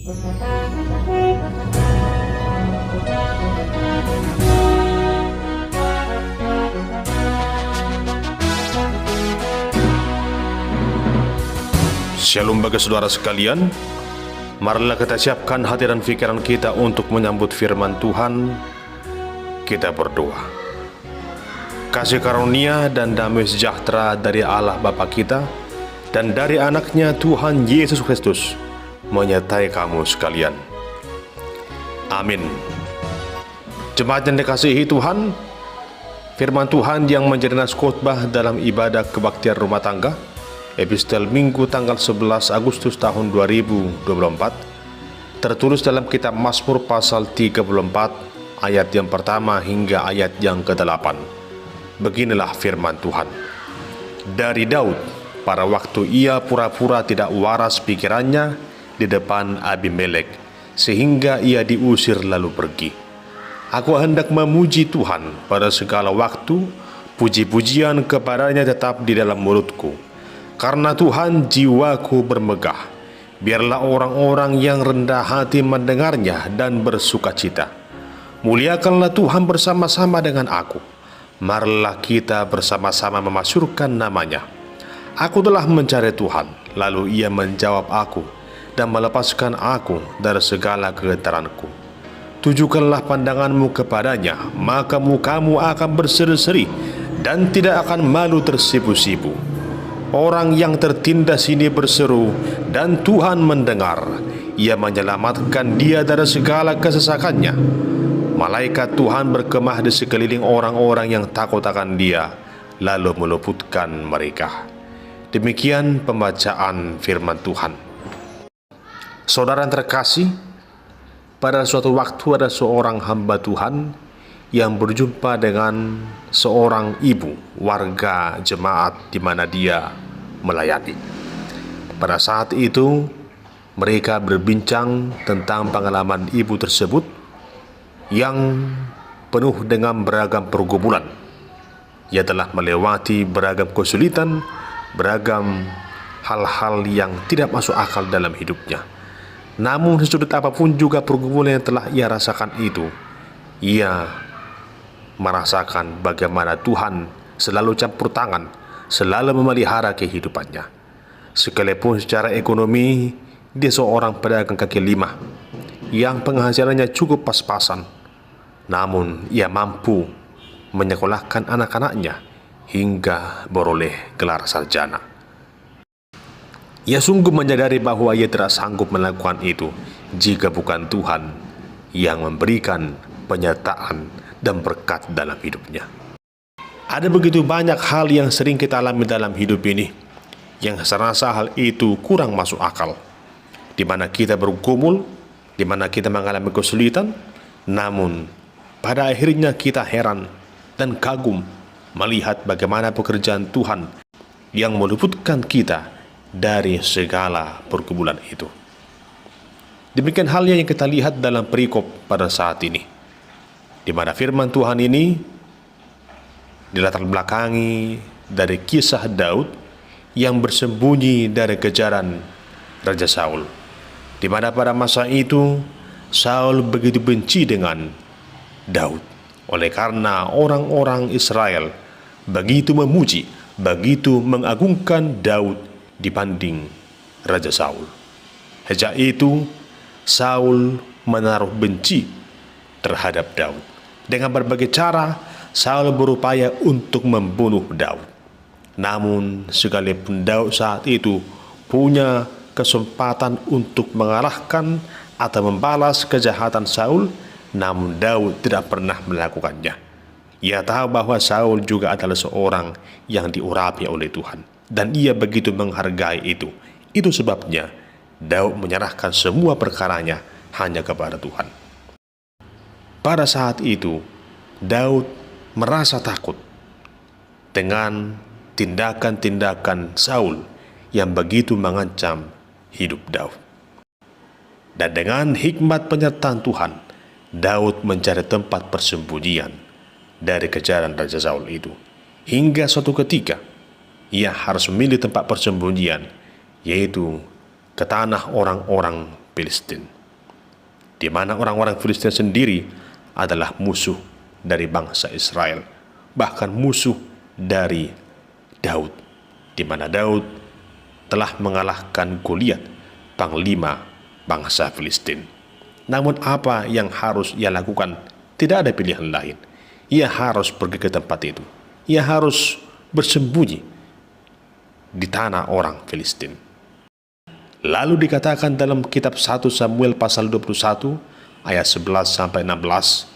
Shalom bagi saudara sekalian. Marilah kita siapkan hati dan pikiran kita untuk menyambut firman Tuhan. Kita berdoa. Kasih karunia dan damai sejahtera dari Allah Bapa kita dan dari anaknya Tuhan Yesus Kristus menyertai kamu sekalian. Amin. Jemaat yang dikasihi Tuhan, firman Tuhan yang menjadi nas khotbah dalam ibadah kebaktian rumah tangga epistel Minggu tanggal 11 Agustus tahun 2024 tertulis dalam kitab Mazmur pasal 34 ayat yang pertama hingga ayat yang ke-8. Beginilah firman Tuhan. Dari Daud, pada waktu ia pura-pura tidak waras pikirannya di depan Abimelek, sehingga ia diusir lalu pergi. Aku hendak memuji Tuhan pada segala waktu, puji-pujian kepadanya tetap di dalam mulutku. Karena Tuhan jiwaku bermegah, biarlah orang-orang yang rendah hati mendengarnya dan bersukacita. Muliakanlah Tuhan bersama-sama dengan aku. Marilah kita bersama-sama memasyurkan namanya. Aku telah mencari Tuhan, lalu ia menjawab aku dan melepaskan aku dari segala kegentaranku. Tujukanlah pandanganmu kepadanya, maka mukamu akan berseri-seri dan tidak akan malu tersipu-sipu. Orang yang tertindas ini berseru, dan Tuhan mendengar. Ia menyelamatkan dia dari segala kesesakannya. Malaikat Tuhan berkemah di sekeliling orang-orang yang takut akan dia, lalu meluputkan mereka. Demikian pembacaan firman Tuhan. Saudara yang terkasih, pada suatu waktu ada seorang hamba Tuhan yang berjumpa dengan seorang ibu warga jemaat di mana dia melayani. Pada saat itu mereka berbincang tentang pengalaman ibu tersebut yang penuh dengan beragam pergumulan. Ia telah melewati beragam kesulitan, beragam hal-hal yang tidak masuk akal dalam hidupnya. Namun sesudut apapun juga pergumulan yang telah ia rasakan itu, ia merasakan bagaimana Tuhan selalu campur tangan, selalu memelihara kehidupannya. Sekalipun secara ekonomi dia seorang pedagang kaki lima yang penghasilannya cukup pas-pasan, namun ia mampu menyekolahkan anak-anaknya hingga beroleh gelar sarjana. Ia sungguh menyadari bahwa ia tidak sanggup melakukan itu jika bukan Tuhan yang memberikan penyertaan dan berkat dalam hidupnya. Ada begitu banyak hal yang sering kita alami dalam hidup ini yang saya rasa hal itu kurang masuk akal, di mana kita bergumul, di mana kita mengalami kesulitan, namun pada akhirnya kita heran dan kagum melihat bagaimana pekerjaan Tuhan yang meluputkan kita dari segala pergumulan itu. Demikian halnya yang kita lihat dalam perikop pada saat ini, di mana firman Tuhan ini dilatar belakangi dari kisah Daud yang bersembunyi dari kejaran Raja Saul, di mana pada masa itu Saul begitu benci dengan Daud oleh karena orang-orang Israel begitu memuji, begitu mengagungkan Daud dibanding Raja Saul. Sejak itu Saul menaruh benci terhadap Daud. Dengan berbagai cara Saul berupaya untuk membunuh Daud. Namun sekalipun Daud saat itu punya kesempatan untuk mengalahkan atau membalas kejahatan Saul, namun Daud tidak pernah melakukannya. Ia tahu bahwa Saul juga adalah seorang yang diurapi oleh Tuhan, dan ia begitu menghargai itu. Itu sebabnya Daud menyerahkan semua perkaranya hanya kepada Tuhan. Pada saat itu Daud merasa takut dengan tindakan-tindakan Saul yang begitu mengancam hidup Daud. Dan dengan hikmat penyertaan Tuhan, Daud mencari tempat persembunyian dari kejaran Raja Saul itu. Hingga suatu ketika, ia harus memilih tempat persembunyian, yaitu ke tanah orang-orang Filistin. di mana orang-orang Filistin sendiri adalah musuh dari bangsa Israel, bahkan musuh dari Daud, di mana Daud telah mengalahkan Goliat, panglima bangsa Filistin. Namun apa yang harus ia lakukan? Tidak ada pilihan lain. Ia harus pergi ke tempat itu. Ia harus bersembunyi di tanah orang Filistin. Lalu dikatakan dalam kitab 1 Samuel pasal 21 ayat 11 sampai 16,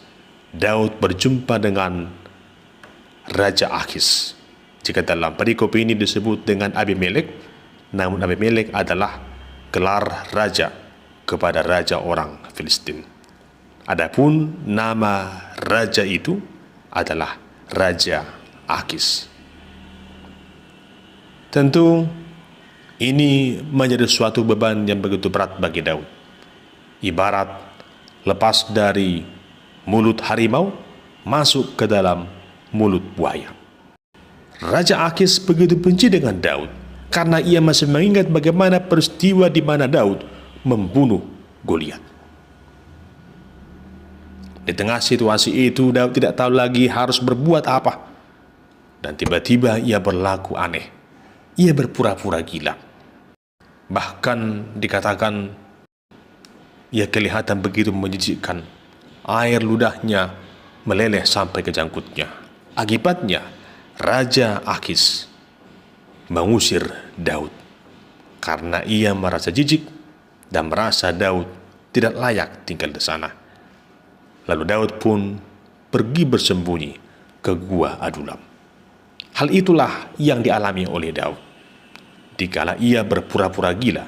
Daud berjumpa dengan Raja Akhis. Jika dalam perikop ini disebut dengan Abimelek, namun Abimelek adalah gelar raja kepada raja orang Filistin. Adapun nama raja itu adalah Raja Akhis. Tentu ini menjadi suatu beban yang begitu berat bagi Daud. Ibarat lepas dari mulut harimau masuk ke dalam mulut buaya. Raja Akhis begitu benci dengan Daud karena ia masih mengingat bagaimana peristiwa di mana Daud membunuh Goliat. Di tengah situasi itu, Daud tidak tahu lagi harus berbuat apa. Dan tiba-tiba ia berlaku aneh. Ia berpura-pura gila. Bahkan dikatakan ia kelihatan begitu menjijikkan. Air ludahnya meleleh sampai ke jangkutnya. Akibatnya, Raja Akhis mengusir Daud karena ia merasa jijik dan merasa Daud tidak layak tinggal di sana. Lalu Daud pun pergi bersembunyi ke Gua Adulam. Hal itulah yang dialami oleh Daud dikala ia berpura-pura gila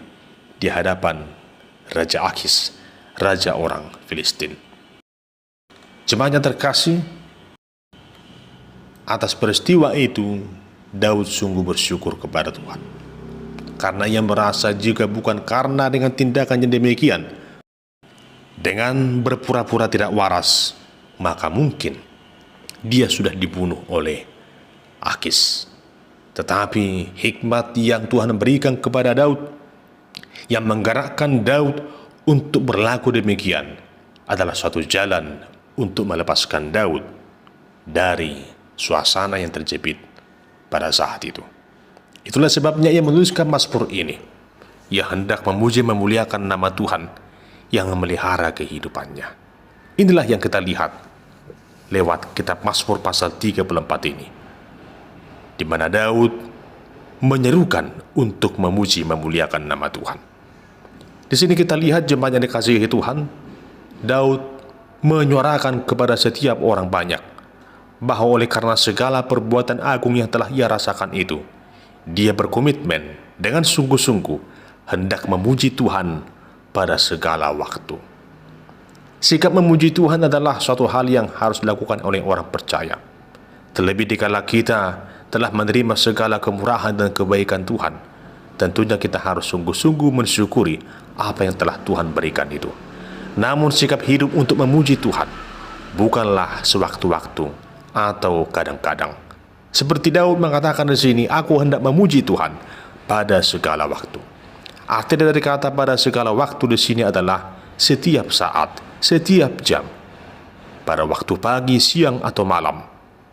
di hadapan Raja Akhis, raja orang Filistin. Jemaat yang terkasih, atas peristiwa itu Daud sungguh bersyukur kepada Tuhan, karena ia merasa jika bukan karena dengan tindakan yang demikian, dengan berpura-pura tidak waras, maka mungkin dia sudah dibunuh oleh Akhis. Tetapi hikmat yang Tuhan berikan kepada Daud, yang menggerakkan Daud untuk berlaku demikian, adalah suatu jalan untuk melepaskan Daud dari suasana yang terjepit pada saat itu. Itulah sebabnya ia menuliskan mazmur ini. Ia hendak memuji memuliakan nama Tuhan yang memelihara kehidupannya. Inilah yang kita lihat lewat kitab Mazmur pasal 34 ini, di mana Daud menyerukan untuk memuji memuliakan nama Tuhan. Di sini kita lihat jemaat yang dikasihi Tuhan, Daud menyuarakan kepada setiap orang banyak bahwa oleh karena segala perbuatan agung yang telah ia rasakan itu, dia berkomitmen dengan sungguh-sungguh hendak memuji Tuhan pada segala waktu. Sikap memuji Tuhan adalah suatu hal yang harus dilakukan oleh orang percaya. Terlebih dikala kita telah menerima segala kemurahan dan kebaikan Tuhan, tentunya kita harus sungguh-sungguh mensyukuri apa yang telah Tuhan berikan itu. Namun sikap hidup untuk memuji Tuhan bukanlah sewaktu-waktu atau kadang-kadang. Seperti Daud mengatakan di sini, aku hendak memuji Tuhan pada segala waktu. Arti dari kata pada segala waktu di sini adalah setiap saat, setiap jam, pada waktu pagi, siang, atau malam,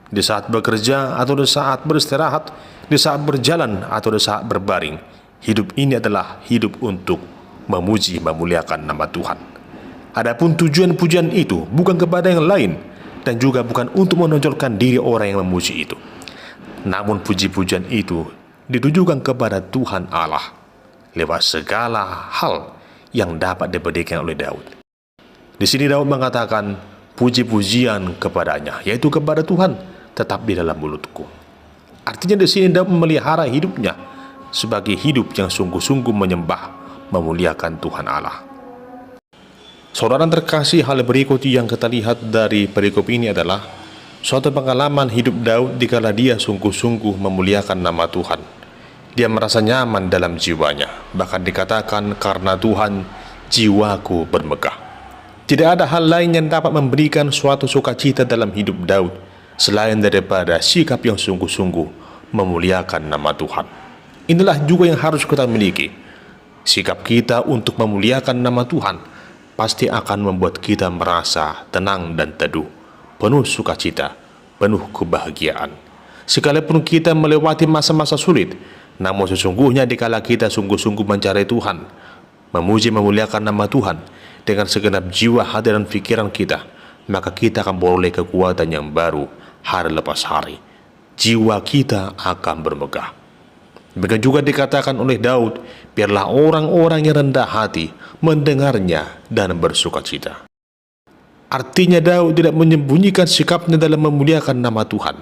di saat bekerja atau di saat beristirahat, di saat berjalan atau di saat berbaring. Hidup ini adalah hidup untuk memuji, memuliakan nama Tuhan. Adapun tujuan pujian itu bukan kepada yang lain dan juga bukan untuk menonjolkan diri orang yang memuji itu. Namun puji-pujian itu ditujukan kepada Tuhan Allah lewat segala hal yang dapat diberikan oleh Daud. Di sini Daud mengatakan puji-pujian kepadanya, yaitu kepada Tuhan, tetap di dalam mulutku. Artinya di sini Daud memelihara hidupnya sebagai hidup yang sungguh-sungguh menyembah, memuliakan Tuhan Allah. Saudara terkasih, hal berikut yang kita lihat dari perikop ini adalah suatu pengalaman hidup Daud dikala dia sungguh-sungguh memuliakan nama Tuhan. Dia merasa nyaman dalam jiwanya. Bahkan dikatakan, karena Tuhan jiwaku bermegah. Tidak ada hal lain yang dapat memberikan suatu sukacita dalam hidup Daud selain daripada sikap yang sungguh-sungguh memuliakan nama Tuhan. Inilah juga yang harus kita miliki. Sikap kita untuk memuliakan nama Tuhan pasti akan membuat kita merasa tenang dan teduh, penuh sukacita, penuh kebahagiaan. Sekalipun kita melewati masa-masa sulit, namun sesungguhnya dikala kita sungguh-sungguh mencari Tuhan, memuji memuliakan nama Tuhan dengan segenap jiwa, hati, dan pikiran kita, maka kita akan beroleh kekuatan yang baru hari lepas hari. Jiwa kita akan bermegah. Demikian juga dikatakan oleh Daud, biarlah orang-orang yang rendah hati mendengarnya dan bersukacita. Artinya Daud tidak menyembunyikan sikapnya dalam memuliakan nama Tuhan,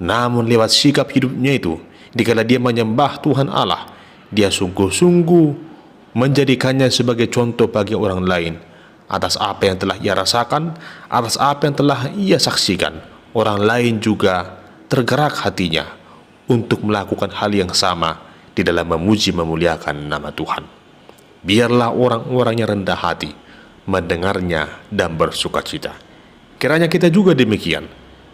namun lewat sikap hidupnya itu, dikala dia menyembah Tuhan Allah, dia sungguh-sungguh menjadikannya sebagai contoh bagi orang lain atas apa yang telah ia rasakan, atas apa yang telah ia saksikan. Orang lain juga tergerak hatinya untuk melakukan hal yang sama di dalam memuji memuliakan nama Tuhan. Biarlah orang-orang yang rendah hati mendengarnya dan bersukacita. Kiranya kita juga demikian.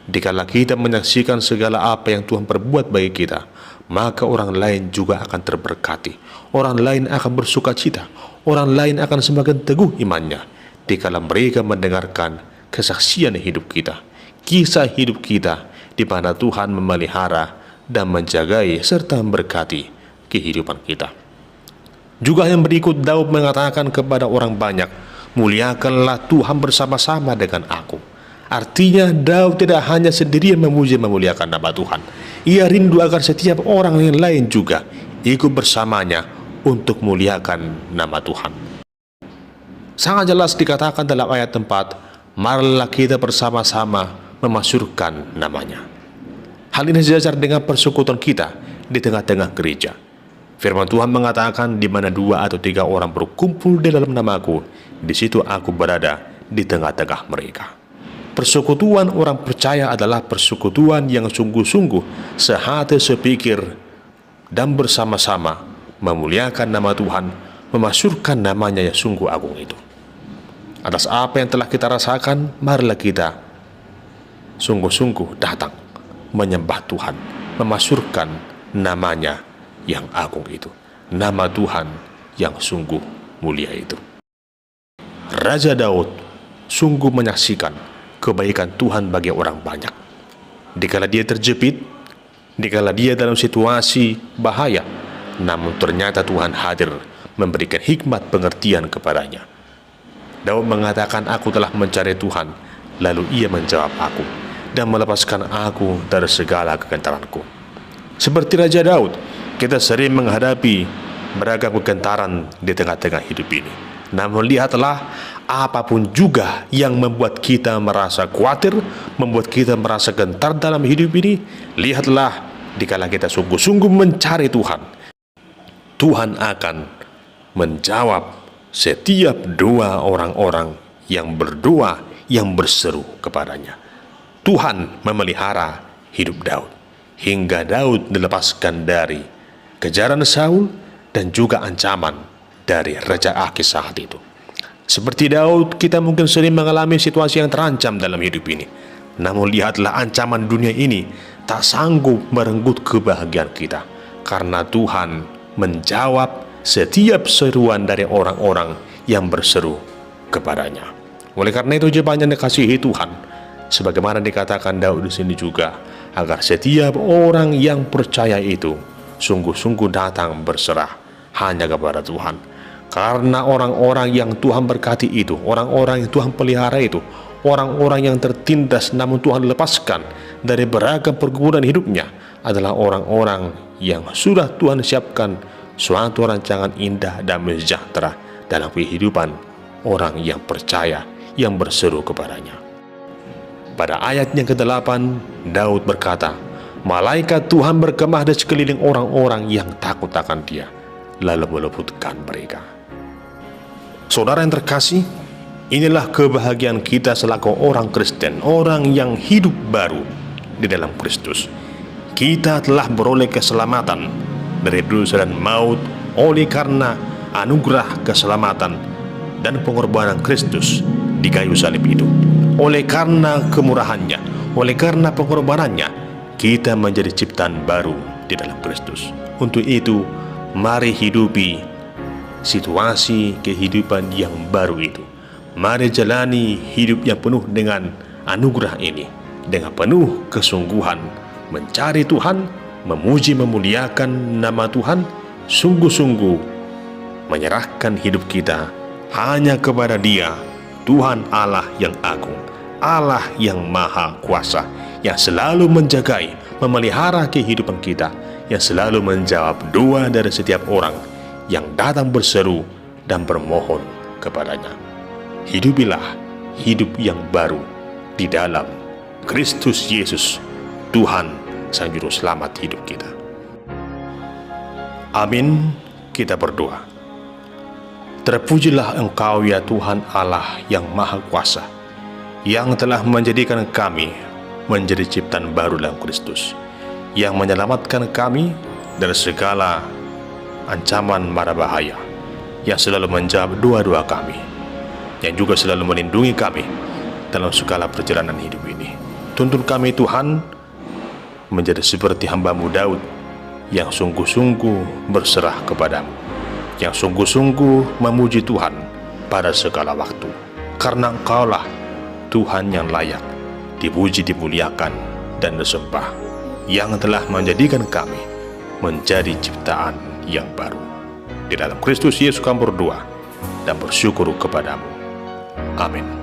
Dikala kita menyaksikan segala apa yang Tuhan perbuat bagi kita, maka orang lain juga akan terberkati. Orang lain akan bersukacita. Orang lain akan semakin teguh imannya dikala mereka mendengarkan kesaksian hidup kita, kisah hidup kita, di mana Tuhan memelihara dan menjagai serta memberkati kehidupan kita. Juga yang berikut, Daud mengatakan kepada orang banyak, muliakanlah Tuhan bersama-sama dengan aku. Artinya Daud tidak hanya sendirian memuji memuliakan nama Tuhan. Ia rindu agar setiap orang yang lain juga ikut bersamanya untuk muliakan nama Tuhan. Sangat jelas dikatakan dalam ayat 4, marilah kita bersama-sama memasyurkan namanya. Hal ini sejajar dengan persekutuan kita di tengah-tengah gereja. Firman Tuhan mengatakan, di mana 2 atau 3 orang berkumpul di dalam namaku, di situ aku berada di tengah-tengah mereka. Persekutuan orang percaya adalah persekutuan yang sungguh-sungguh sehati sepikir dan bersama-sama memuliakan nama Tuhan, memasyurkan namanya yang sungguh agung itu. Atas apa yang telah kita rasakan, marilah kita sungguh-sungguh datang menyembah Tuhan, memasyurkan namanya yang agung itu, nama Tuhan yang sungguh mulia itu. Raja Daud sungguh menyaksikan kebaikan Tuhan bagi orang banyak. Dikala dia terjepit, dikala dia dalam situasi bahaya, namun ternyata Tuhan hadir memberikan hikmat pengertian kepadanya. Daud mengatakan, aku telah mencari Tuhan, lalu ia menjawab aku dan melepaskan aku dari segala kegentaranku. Seperti Raja Daud, kita sering menghadapi beragam kegentaran di tengah-tengah hidup ini. Namun lihatlah, apapun juga yang membuat kita merasa khawatir, membuat kita merasa gentar dalam hidup ini, lihatlah, dikala kita sungguh-sungguh mencari Tuhan, Tuhan akan menjawab setiap doa orang-orang yang berdoa, yang berseru kepadanya. Tuhan memelihara hidup Daud hingga Daud dilepaskan dari kejaran Saul dan juga ancaman dari Raja Akis saat itu. Seperti Daud, kita mungkin sering mengalami situasi yang terancam dalam hidup ini. Namun lihatlah, ancaman dunia ini tak sanggup merenggut kebahagiaan kita, karena Tuhan menjawab setiap seruan dari orang-orang yang berseru kepadanya. Oleh karena itu, jemaat yang dikasihi Tuhan, sebagaimana dikatakan Daud di sini juga, agar setiap orang yang percaya itu sungguh-sungguh datang berserah hanya kepada Tuhan. Karena orang-orang yang Tuhan berkati itu, orang-orang yang Tuhan pelihara itu, orang-orang yang tertindas namun Tuhan lepaskan dari beragam pergumulan hidupnya, adalah orang-orang yang sudah Tuhan siapkan suatu rancangan indah dan sejahtera dalam kehidupan orang yang percaya, yang berseru kepadanya. Pada ayat yang ke-8, Daud berkata, malaikat Tuhan berkemah di sekeliling orang-orang yang takut akan Dia, lalu meluputkan mereka. Saudara yang terkasih, inilah kebahagiaan kita selaku orang Kristen, orang yang hidup baru di dalam Kristus. Kita telah beroleh keselamatan dari dosa dan maut oleh karena anugerah keselamatan dan pengorbanan Kristus di kayu salib itu. Oleh karena kemurahannya, oleh karena pengorbanannya, kita menjadi ciptaan baru di dalam Kristus. Untuk itu, mari hidupi situasi kehidupan yang baru itu. Mari jalani hidup yang penuh dengan anugerah ini, dengan penuh kesungguhan mencari Tuhan, memuji memuliakan nama Tuhan, sungguh-sungguh menyerahkan hidup kita hanya kepada Dia, Tuhan Allah yang agung, Allah yang maha kuasa, yang selalu menjagai, memelihara kehidupan kita, yang selalu menjawab doa dari setiap orang yang datang berseru dan bermohon kepadanya. Hidupilah hidup yang baru di dalam Kristus Yesus, Tuhan Sang Juru Selamat hidup kita. Amin. Kita berdoa. Terpujilah Engkau ya Tuhan Allah yang Maha Kuasa, yang telah menjadikan kami menjadi ciptaan baru dalam Kristus, yang menyelamatkan kami dari segala ancaman mara bahaya, yang selalu menjawab doa-doa kami, yang juga selalu melindungi kami dalam segala perjalanan hidup ini. Tuntun kami Tuhan menjadi seperti hamba-Mu Daud, yang sungguh-sungguh berserah kepadamu, yang sungguh-sungguh memuji Tuhan pada segala waktu, karena Engkaulah Tuhan yang layak dipuji, dimuliakan, dan disembah, yang telah menjadikan kami menjadi ciptaan yang baru. Di dalam Kristus Yesus kami berdoa dan bersyukur kepadamu. Amin.